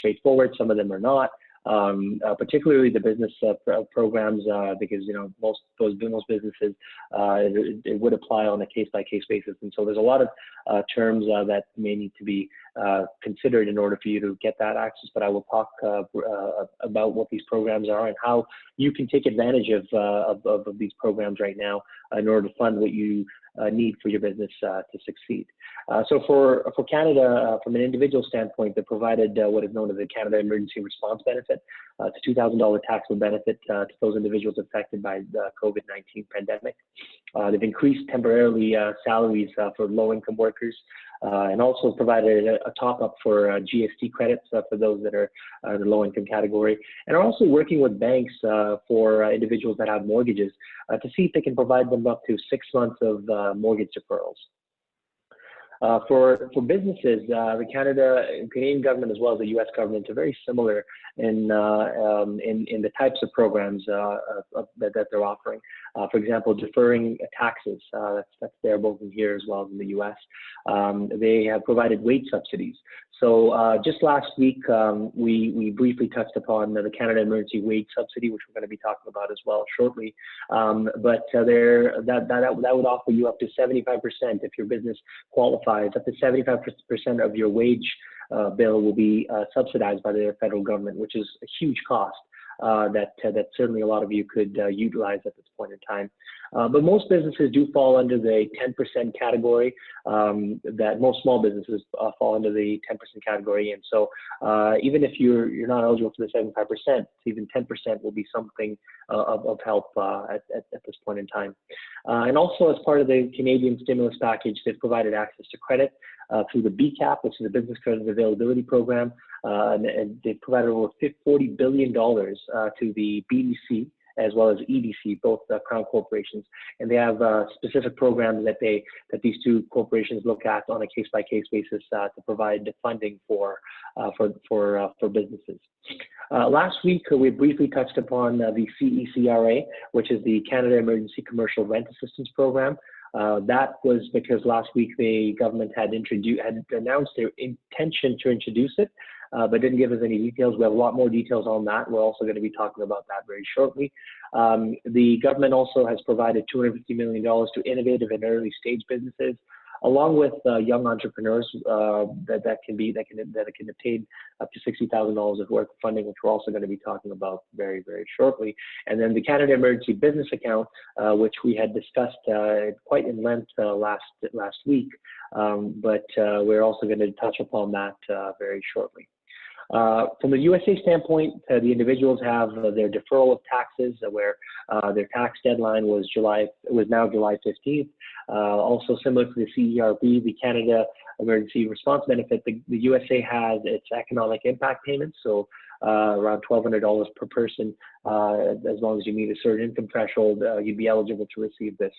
straightforward. Some of them are not. Particularly the business programs, because most businesses it would apply on a case-by-case basis, and so there's a lot of terms that may need to be considered in order for you to get that access. But I will talk about what these programs are and how you can take advantage of these programs right now in order to fund what you need for your business to succeed. So for Canada, from an individual standpoint, they provided what is known as the Canada Emergency Response Benefit. It's a $2,000 taxable benefit to those individuals affected by the COVID-19 pandemic. They've increased temporarily salaries for low-income workers, and also provided a top-up for GST credits for those that are in the low-income category, and are also working with banks for individuals that have mortgages to see if they can provide them up to 6 months of mortgage deferrals. For businesses, the Canadian government as well as the U.S. government are very similar in the types of programs that they're offering. For example, deferring taxes, that's there both in here as well as in the U.S. They have provided wage subsidies. So just last week, we briefly touched upon the Canada Emergency Wage Subsidy, which we're going to be talking about as well shortly. But that would offer you up to 75% if your business qualifies. Up to 75% of your wage bill will be subsidized by the federal government, which is a huge cost that certainly a lot of you could utilize at this point in time. But most businesses do fall under the 10% category, that most small businesses fall under the 10% category. And so even if you're not eligible for the 75%, even 10% will be something of help at this point in time. And also as part of the Canadian stimulus package, they've provided access to credit through the BCAP, which is the Business Credit Availability Program, and they've provided over $40 billion to the BDC as well as EDC, both Crown corporations, and they have specific programs that these two corporations look at on a case-by-case basis to provide funding for businesses. Last week, we briefly touched upon the CECRA, which is the Canada Emergency Commercial Rent Assistance Program. That was because last week the government had announced their intention to introduce it, but didn't give us any details. We have a lot more details on that. We're also going to be talking about that very shortly. The government also has provided $250 million to innovative and early stage businesses, along with young entrepreneurs that can obtain up to $60,000 of worth of funding, which we're also going to be talking about very, very shortly. And then the Canada Emergency Business Account, which we had discussed quite in length last week, but we're also going to touch upon that very shortly. From the USA standpoint, the individuals have their deferral of taxes, where their tax deadline was now July 15th. Also similar to the CERB, the Canada Emergency Response Benefit, the USA has its economic impact payments, so around $1,200 per person. As long as you meet a certain income threshold, you'd be eligible to receive this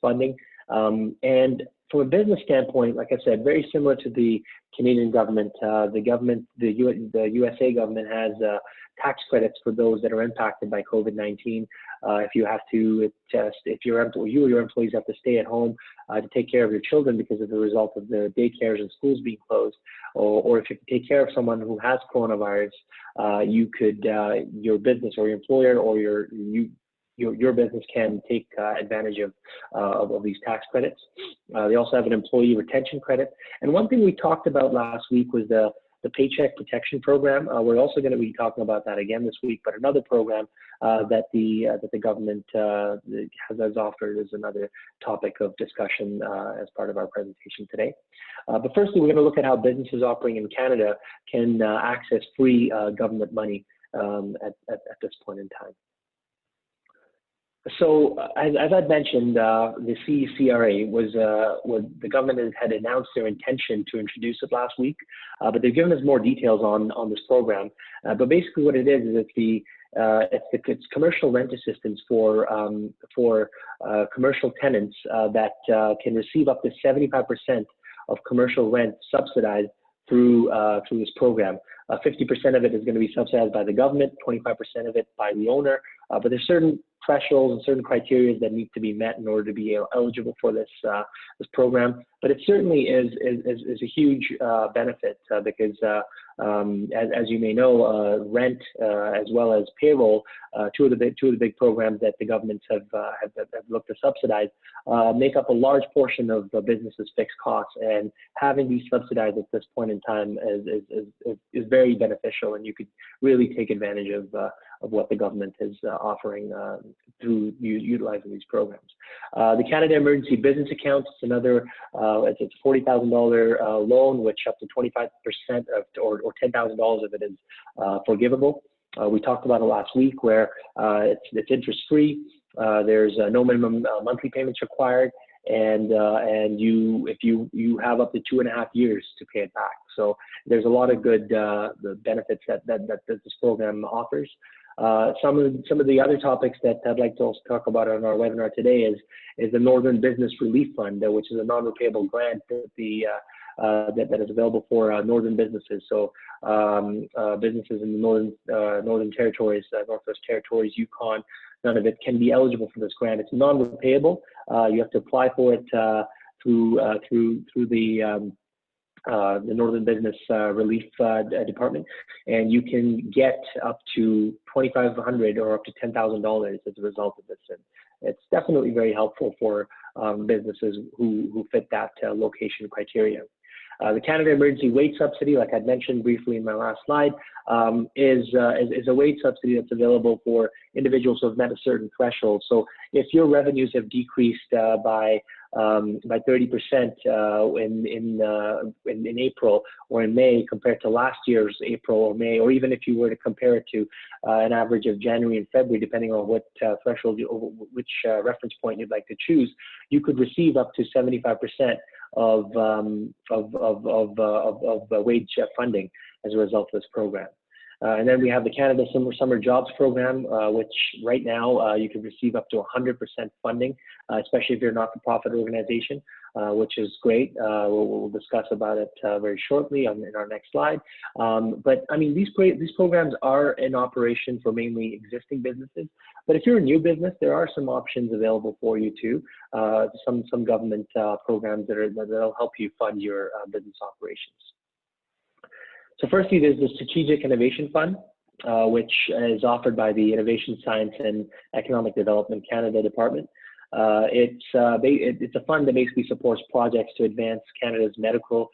funding. And from a business standpoint, like I said, very similar to the Canadian government, the USA government has tax credits for those that are impacted by COVID-19. If you have to if you or your employees have to stay at home to take care of your children because of the result of the daycares and schools being closed, or if you can take care of someone who has coronavirus, you could, your business or your employer or your business can take advantage of these tax credits. They also have an employee retention credit. And one thing we talked about last week was the Paycheck Protection Program. We're also going to be talking about that again this week, but another program that the government has offered is another topic of discussion as part of our presentation today. But firstly, we're going to look at how businesses operating in Canada can access free government money at this point in time. So, as I'd mentioned, the CECRA was the government had announced their intention to introduce it last week, but they've given us more details on this program. But basically, what it is it's commercial rent assistance for commercial tenants that can receive up to 75% of commercial rent subsidized through this program. 50% of it is going to be subsidized by the government, 25% of it by the owner, but there's certain thresholds and certain criteria that need to be met in order to be eligible for this program. But it certainly is a huge benefit because, as you may know, rent as well as payroll, two of the big programs that the governments have looked to subsidize, make up a large portion of the business's fixed costs, and having these subsidized at this point in time is very beneficial, and you could really take advantage of what the government is offering through utilizing these programs. The Canada Emergency Business Account is another, it's a $40,000 loan, which up to 25% or $10,000 of it is forgivable. We talked about it last week, where it's interest-free. There's no minimum monthly payments required, and if you have up to 2.5 years to pay it back. So there's a lot of good the benefits that this program offers. Some of the other topics that I'd like to also talk about on our webinar today is the Northern Business Relief Fund, which is a non-repayable grant that is available for northern businesses. So businesses in the northern territories, Northwest Territories, Yukon, none of it can be eligible for this grant. It's non-repayable. You have to apply for it through the Northern Business Relief Department, and you can get up to $2,500 or up to $10,000 as a result of this. And it's definitely very helpful for businesses who fit that location criteria. The Canada Emergency Wage Subsidy, like I'd mentioned briefly in my last slide, is a wage subsidy that's available for individuals who have met a certain threshold. So if your revenues have decreased by 30% in April or in May compared to last year's April or May, or even if you were to compare it to an average of January and February, depending on what threshold, which reference point you'd like to choose, you could receive up to 75% of wage funding as a result of this program. And then we have the Canada Summer Jobs Program, which right now you can receive up to 100% funding, especially if you're a not-for-profit organization, which is great. We'll discuss about it very shortly in our next slide. But I mean, these programs are in operation for mainly existing businesses. But if you're a new business, there are some options available for you too. Some government programs that'll help you fund your business operations. So firstly, there's the Strategic Innovation Fund, which is offered by the Innovation, Science and Economic Development Canada Department. It's a fund that basically supports projects to advance Canada's medical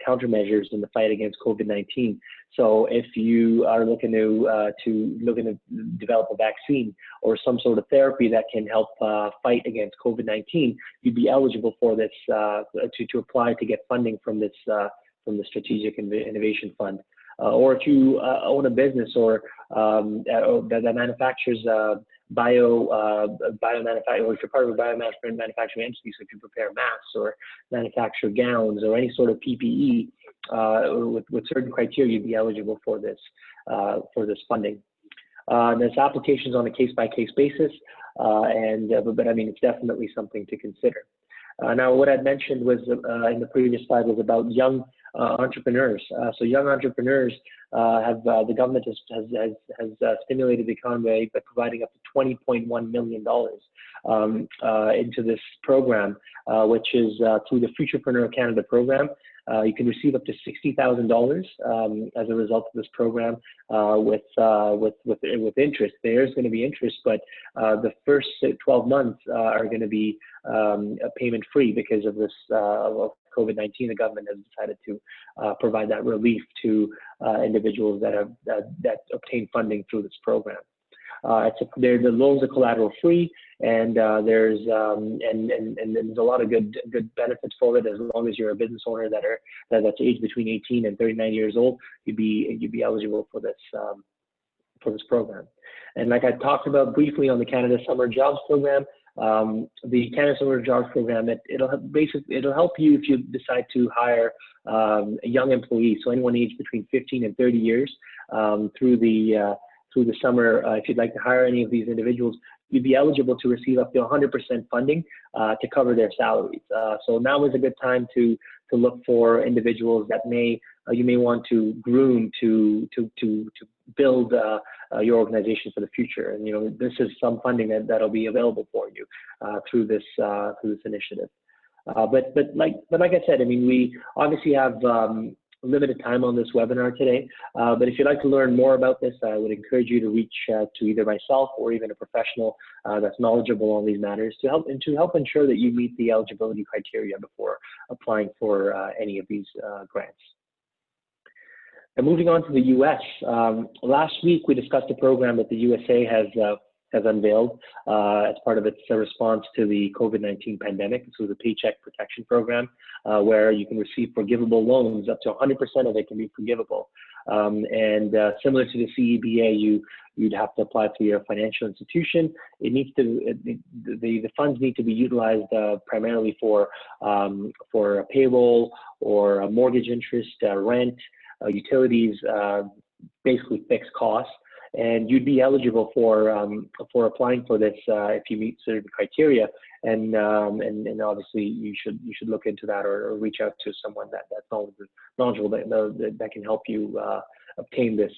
countermeasures in the fight against COVID-19. So if you are looking to develop a vaccine or some sort of therapy that can help fight against COVID-19, you'd be eligible for this to apply to get funding from this from the Strategic Innovation Fund. Or if you own a business or that manufactures biomanufacturing, or if you're part of a manufacturing entity, so if you prepare masks or manufacture gowns or any sort of PPE with certain criteria, you'd be eligible for this funding. There's applications on a case-by-case basis, but I mean, it's definitely something to consider. Now, what I'd mentioned was in the previous slide was about young entrepreneurs. So young entrepreneurs the government has stimulated the economy by providing up to $20.1 million into this program, which is through the Futurepreneur Canada program. You can receive up to $60,000 as a result of this program with interest. There's going to be interest, but the first 12 months are going to be payment free because of this of COVID-19. The government has decided to provide that relief to individuals that obtain funding through this program. The loans are collateral free, and there's a lot of good benefits for it. As long as you're a business owner that's aged between 18 and 39 years old, you'd be eligible for this program. And like I talked about briefly on the Canada Summer Jobs Program, the Canada Summer Jobs Program, it'll help you if you decide to hire a young employee, so anyone aged between 15 and 30 years through the summer. If you'd like to hire any of these individuals, you'd be eligible to receive up to 100% funding to cover their salaries. So now is a good time to look for individuals that you may want to groom to build your organization for the future. And this is some funding that'll be available for you through this initiative. But like I said, I mean, we obviously have limited time on this webinar today. But if you'd like to learn more about this, I would encourage you to reach to either myself or even a professional that's knowledgeable on these matters to help ensure that you meet the eligibility criteria before applying for any of these grants. And moving on to the U.S., last week we discussed a program that the USA has unveiled as part of its response to the COVID-19 pandemic. This was a Paycheck Protection Program where you can receive forgivable loans. Up to 100% of it can be forgivable. And similar to the CEBA, you'd have to apply through your financial institution. It needs to the funds need to be utilized primarily for payroll or mortgage interest, rent, utilities, basically fixed costs. And you'd be eligible for applying for this if you meet certain criteria. And obviously you should look into that or reach out to someone that's knowledgeable that can help you obtain this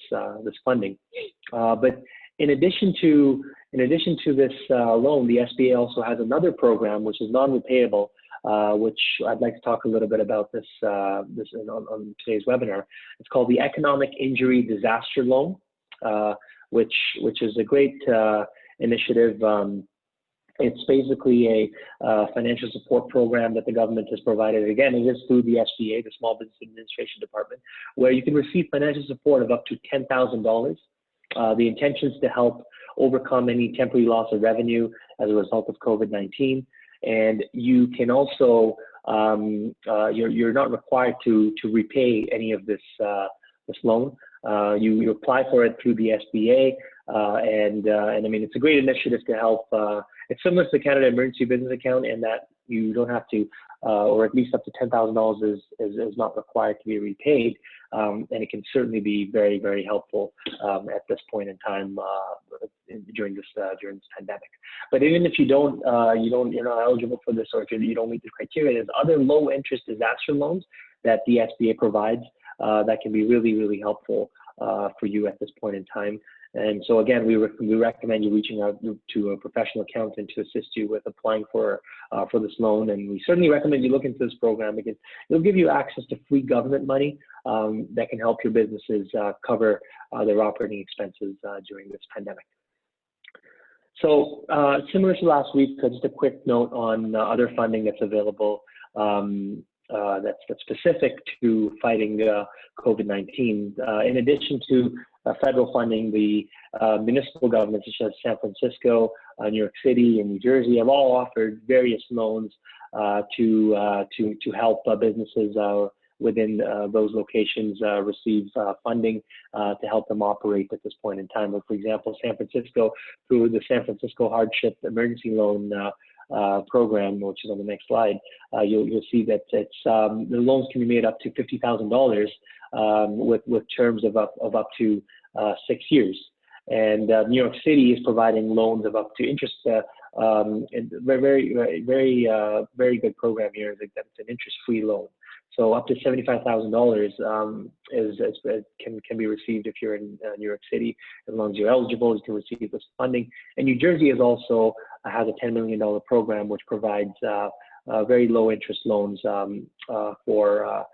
funding. But in addition to this loan, the SBA also has another program which is non-repayable, which I'd like to talk a little bit about this on today's webinar. It's called the Economic Injury Disaster Loan, which is a great initiative. It's basically a financial support program that the government has provided. Again, it is through the SBA, the Small Business Administration Department, where you can receive financial support of up to $10,000. The intention is to help overcome any temporary loss of revenue as a result of COVID-19. And you can also, you're not required to repay any of this loan. You apply for it through the SBA, and I mean, it's a great initiative to help. It's similar to the Canada Emergency Business Account in that you don't have to, or at least up to $10,000 is not required to be repaid, and it can certainly be very, very helpful at this point in time during this pandemic. But even if you're not eligible for this, or if you don't meet the criteria, there's other low interest disaster loans that the SBA provides that can be really, really helpful for you at this point in time. And so again, we recommend you reaching out to a professional accountant to assist you with applying for this loan. And we certainly recommend you look into this program because it'll give you access to free government money that can help your businesses cover their operating expenses during this pandemic. So similar to last week, just a quick note on other funding that's available that's specific to fighting COVID-19. In addition to federal funding, the municipal governments such as San Francisco, New York City, and New Jersey have all offered various loans to help businesses within those locations receive funding to help them operate at this point in time. But for example, San Francisco, through the San Francisco Hardship Emergency Loan program, which is on the next slide, you'll see that it's the loans can be made up to $50,000 with terms of up to 6 years. And New York City is providing loans of up to interest. Very good program here. That's an interest-free loan. So up to $75,000 can be received if you're in New York City. As long as you're eligible, you can receive this funding. And New Jersey is also has a $10 million program which provides very low interest loans for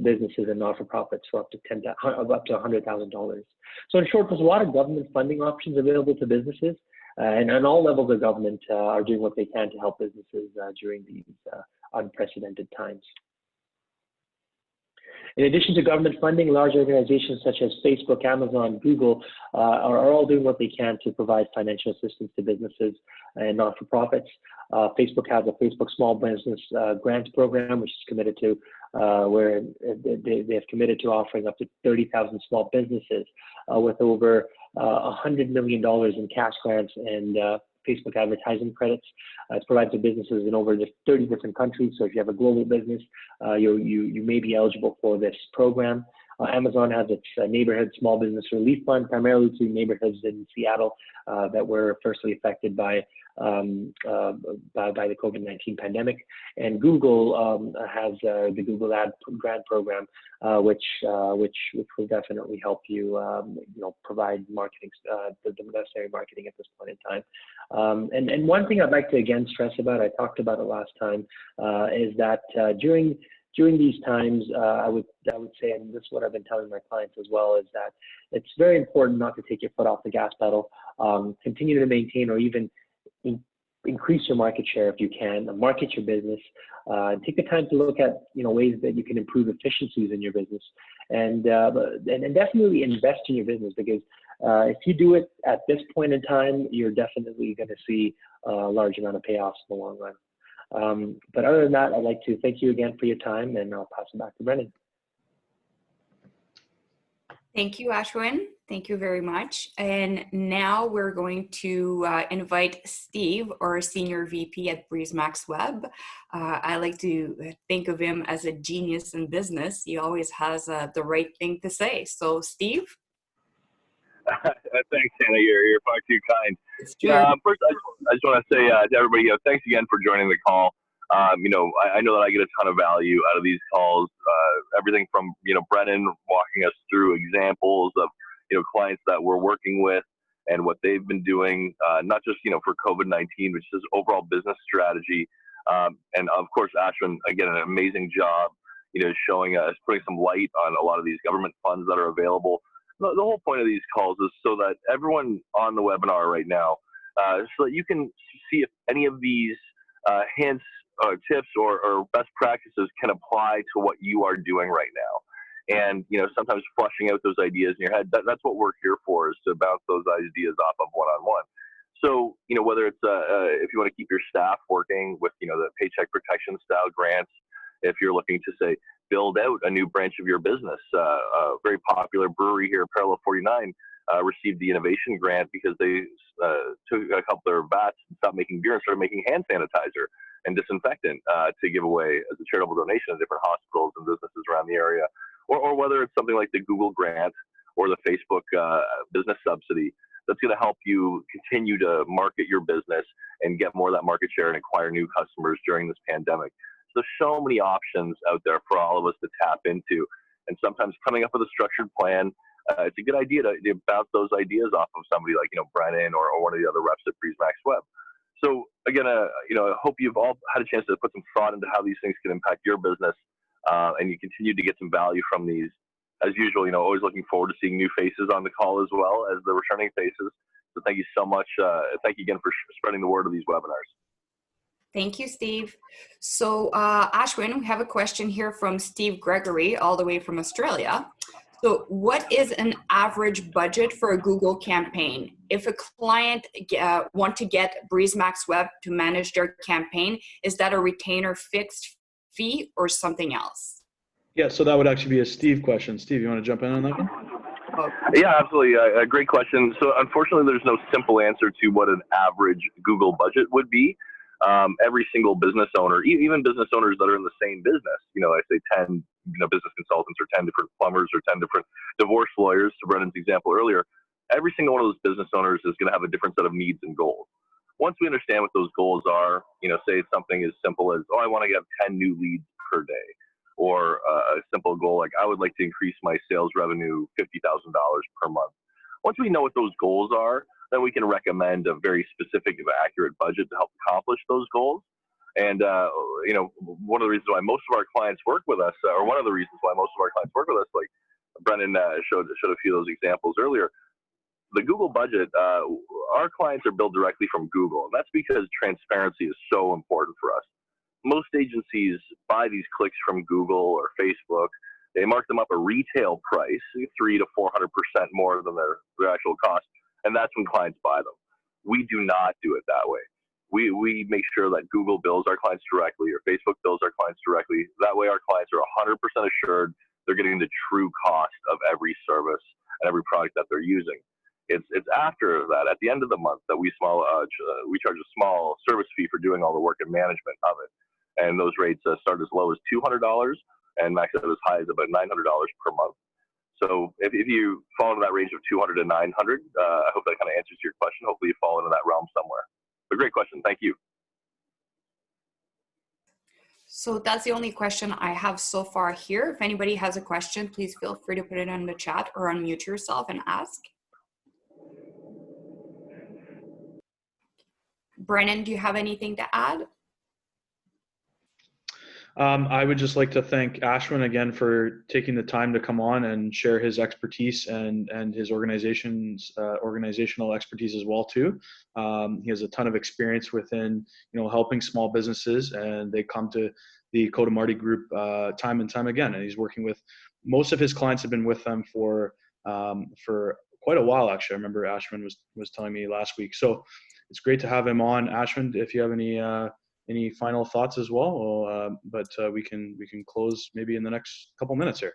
businesses and not-for-profits for up to $100,000. So in short, there's a lot of government funding options available to businesses, and all levels of government are doing what they can to help businesses during these unprecedented times. In addition to government funding, large organizations such as Facebook, Amazon, Google are all doing what they can to provide financial assistance to businesses and not-for-profits. Facebook has a Facebook Small Business Grants Program, which is committed to where they have committed to offering up to 30,000 small businesses with over $100 million in cash grants and Facebook advertising credits. It's provided to businesses in over 30 different countries. So if you have a global business, you may be eligible for this program. Amazon has its Neighborhood Small Business Relief Fund, primarily to neighborhoods in Seattle that were firstly affected by the COVID-19 pandemic. And Google has the Google Ad Grant Program, which will definitely help you, provide marketing, the necessary marketing at this point in time. And one thing I'd like to again stress about, I talked about it last time, is that during these times, I would say, and this is what I've been telling my clients as well, is that it's very important not to take your foot off the gas pedal. Continue to maintain or even increase your market share if you can. Market your business. Take the time to look at ways that you can improve efficiencies in your business, and definitely invest in your business, because if you do it at this point in time, you're definitely going to see a large amount of payoffs in the long run. But other than that, I'd like to thank you again for your time, and I'll pass it back to Brennan. Thank you, Ashwin. Thank you very much. And now we're going to invite Steve, our Senior VP at BreezeMax Web. I like to think of him as a genius in business. He always has the right thing to say. So, Steve? Thanks, Hannah. You're far too kind. It's true. First, I just want to say to everybody, thanks again for joining the call. I know that I get a ton of value out of these calls. Everything from Brennan walking us through examples of clients that we're working with and what they've been doing, not just for COVID-19, but just overall business strategy. And of course, Ashwin, again, an amazing job, showing us, putting some light on a lot of these government funds that are available. The whole point of these calls is so that everyone on the webinar right now, so that you can see if any of these hints, tips, or best practices can apply to what you are doing right now. And sometimes flushing out those ideas in your head, that's what we're here for, is to bounce those ideas off of one-on-one. So whether it's if you want to keep your staff working with the paycheck protection style grants, if you're looking to say build out a new branch of your business, a very popular brewery here, Parallel 49, received the innovation grant because they took a couple of their vats and stopped making beer and started making hand sanitizer and disinfectant to give away as a charitable donation to different hospitals and businesses around the area. Or whether it's something like the Google grant or the Facebook business subsidy that's going to help you continue to market your business and get more of that market share and acquire new customers during this pandemic. So there's so many options out there for all of us to tap into. And sometimes coming up with a structured plan, it's a good idea to bounce those ideas off of somebody like Brennan or one of the other reps at BreezeMax Web. So again, I hope you've all had a chance to put some thought into how these things can impact your business, and you continue to get some value from these. As usual, always looking forward to seeing new faces on the call as well as the returning faces. So thank you so much. Thank you again for spreading the word of these webinars. Thank you, Steve. So Ashwin, we have a question here from Steve Gregory, all the way from Australia. So what is an average budget for a Google campaign? If a client want to get BreezeMax Web to manage their campaign, is that a retainer fixed fee or something else? Yeah, so that would actually be a Steve question. Steve, you want to jump in on that one? Yeah, absolutely. A great question. So unfortunately, there's no simple answer to what an average Google budget would be. Every single business owner, even business owners that are in the same business, I say 10 business consultants or 10 different plumbers or 10 different divorce lawyers, to Brennan's example earlier, every single one of those business owners is going to have a different set of needs and goals. Once we understand what those goals are, say something as simple as, I want to get 10 new leads per day, or a simple goal like, I would like to increase my sales revenue $50,000 per month. Once we know what those goals are, then we can recommend a very specific and accurate budget to help accomplish those goals. And, one of the reasons why most of our clients work with us, or one of the reasons why most of our clients work with us, like Brennan showed a few of those examples earlier, the Google budget, our clients are billed directly from Google. And that's because transparency is so important for us. Most agencies buy these clicks from Google or Facebook. They mark them up a retail price, 300 to 400% more than their actual cost. And that's when clients buy them. We do not do it that way. We make sure that Google bills our clients directly or Facebook bills our clients directly. That way our clients are 100% assured they're getting the true cost of every service and every product that they're using. It's after that, at the end of the month, that we charge a small service fee for doing all the work and management of it. And those rates start as low as $200 and max out as high as about $900 per month. So if you fall into that range of 200 to 900, I hope that kind of answers your question. Hopefully you fall into that realm somewhere. But great question. Thank you. So that's the only question I have so far here. If anybody has a question, please feel free to put it in the chat or unmute yourself and ask. Brennan, do you have anything to add? I would just like to thank Ashwin again for taking the time to come on and share his expertise and his organizational expertise as well too. He has a ton of experience within helping small businesses, and they come to the Kotamarti group time and time again. And he's working with most of his clients have been with them for quite a while actually. I remember Ashwin was telling me last week. So it's great to have him on. Ashwin, if you have any final thoughts as well, but we can close maybe in the next couple minutes here.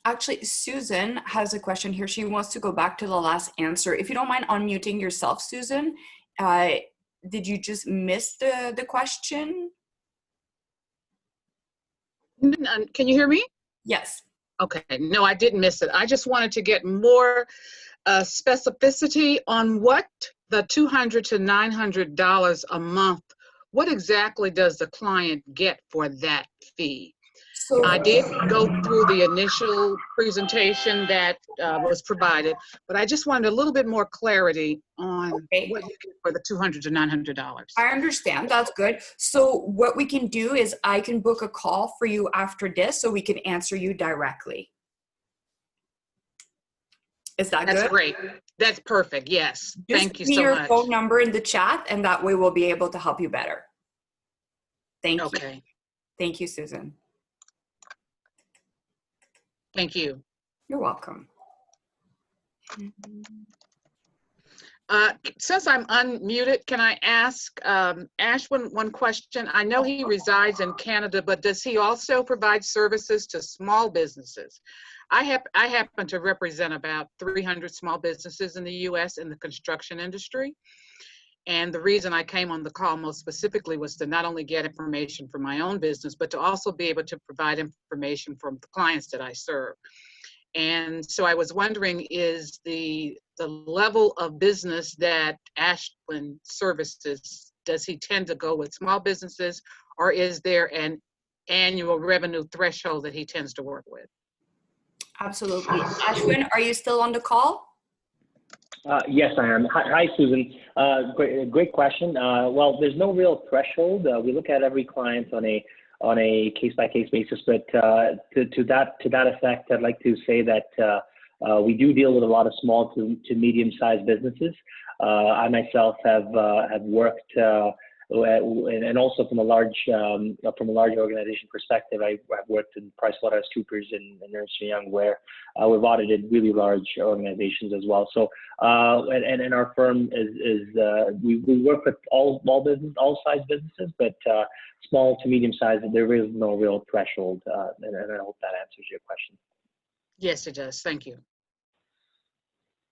Actually, Susan has a question here. She wants to go back to the last answer. If you don't mind unmuting yourself, Susan, did you just miss the question? Can you hear me? Yes. Okay, no, I didn't miss it. I just wanted to get more specificity on what the $200 to $900 a month, what exactly does the client get for that fee? So I did go through the initial presentation that was provided, but I just wanted a little bit more clarity on what you get for the $200 to $900. I understand. That's good. So what we can do is I can book a call for you after this so we can answer you directly. Is that good? That's great. That's perfect. Yes. Thank you so much. Just your phone number in the chat, and that way we'll be able to help you better. Thank you. Okay. Thank you, Susan. Thank you. You're welcome. Since I'm unmuted, can I ask Ashwin one question? I know he resides in Canada, but does he also provide services to small businesses? I happen to represent about 300 small businesses in the U.S. in the construction industry. And the reason I came on the call most specifically was to not only get information for my own business, but to also be able to provide information from the clients that I serve. And so I was wondering, is the level of business that Ashwin services, does he tend to go with small businesses, or is there an annual revenue threshold that he tends to work with? Absolutely. Ashwin, are you still on the call? Yes, I am. Hi, Susan. Great question. Well, there's no real threshold. We look at every client on a case-by-case basis, but to that effect, I'd like to say that we do deal with a lot of small to medium-sized businesses. I myself have worked, and also from a large organization perspective, I've worked in PricewaterhouseCoopers and Ernst & Young, where we've audited really large organizations as well. So, and our firm we work with all size businesses, but small to medium size, there is no real threshold, and I hope that answers your question. Yes, it does. Thank you.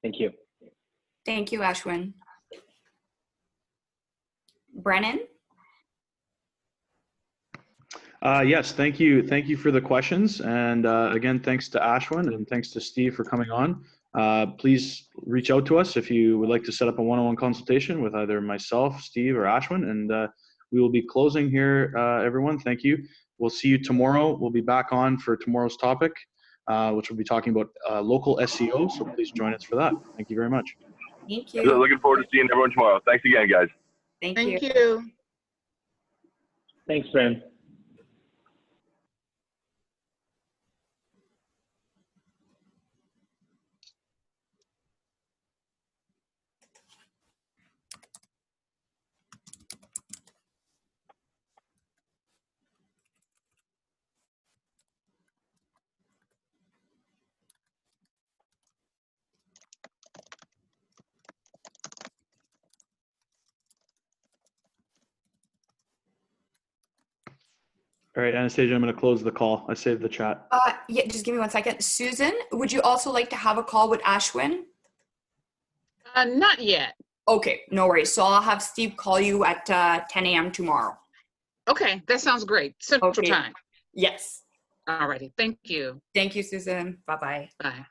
Thank you. Thank you, Ashwin. Brennan? Yes, thank you. Thank you for the questions. And again, thanks to Ashwin and thanks to Steve for coming on. Please reach out to us if you would like to set up a one-on-one consultation with either myself, Steve, or Ashwin. And we will be closing here, everyone. Thank you. We'll see you tomorrow. We'll be back on for tomorrow's topic, which will be talking about local SEO. So please join us for that. Thank you very much. Thank you. Looking forward to seeing everyone tomorrow. Thanks again, guys. Thank Thank you. you. Thanks, Bren. All right, Anastasia, I'm going to close the call. I saved the chat. Yeah, just give me 1 second. Susan, would you also like to have a call with Ashwin? Not yet. Okay, no worries. So I'll have Steve call you at 10 a.m. tomorrow. Okay, that sounds great. Central time. Yes. All righty. Thank you. Thank you, Susan. Bye-bye. Bye.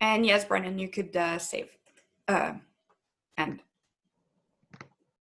And yes, Brennan, you could save. And